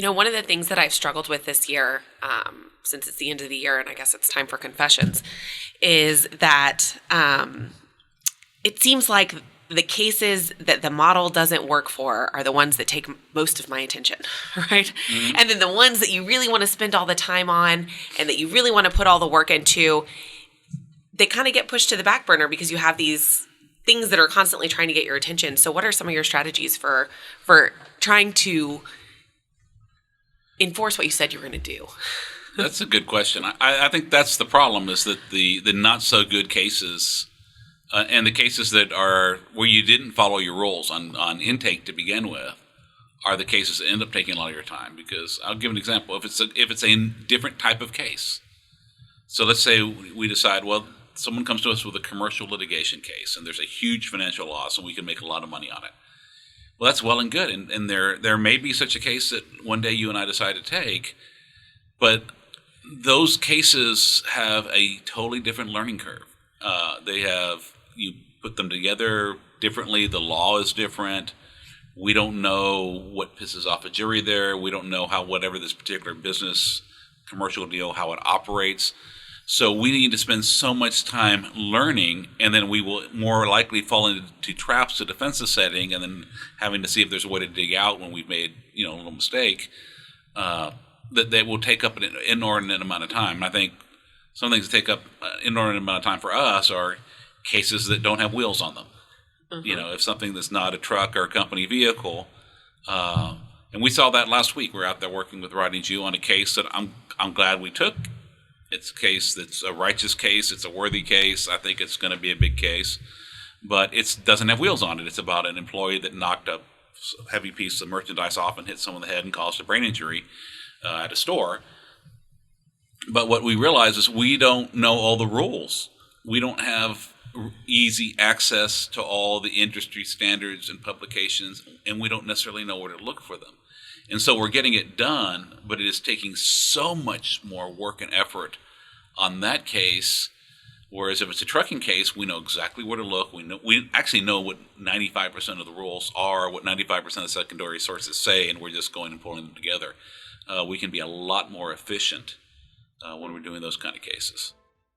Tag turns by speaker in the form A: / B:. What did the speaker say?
A: One of the things that I've struggled with this year, since it's the end of the year and I guess it's time for confessions, is that it seems like the cases that the model doesn't work for are the ones that take most of my attention, right? Mm-hmm. And then the ones that you really want to spend all the time on and that you really want to put all the work into, they kind of get pushed to the back burner because you have these things that are constantly trying to get your attention. So what are some of your strategies for trying to enforce what you said you were going to do?
B: That's a good question. I think that's the problem, is that the not so good cases and the cases that are where you didn't follow your rules on intake to begin with are the cases that end up taking a lot of your time. Because I'll give an example. If it's a different type of case, so let's say we decide, well, someone comes to us with a commercial litigation case and there's a huge financial loss and we can make a lot of money on it. Well, that's well and good, and there may be such a case that one day you and I decide to take, but those cases have a totally different learning curve. You put them together differently, the law is different, we don't know what pisses off a jury there, we don't know how whatever this particular business commercial deal, how it operates. So we need to spend so much time learning, and then we will more likely fall into traps to defensive setting, and then having to see if there's a way to dig out when we've made a little mistake. That will take up an inordinate amount of time. And I think some things that take up an inordinate amount of time for us are cases that don't have wheels on them. Mm-hmm. If something that's not a truck or a company vehicle, and we saw that last week. We're out there working with Rodney Jew on a case that I'm glad we took. It's a case that's a righteous case. It's a worthy case. I think it's going to be a big case. But it doesn't have wheels on it. It's about an employee that knocked a heavy piece of merchandise off and hit someone in the head and caused a brain injury at a store. But what we realize is we don't know all the rules. We don't have easy access to all the industry standards and publications, and we don't necessarily know where to look for them. And so we're getting it done, but it is taking so much more work and effort on that case. Whereas if it's a trucking case, we know exactly where to look. We actually know what 95% of the rules are, what 95% of the secondary sources say, and we're just going and pulling them together. We can be a lot more efficient when we're doing those kind of cases.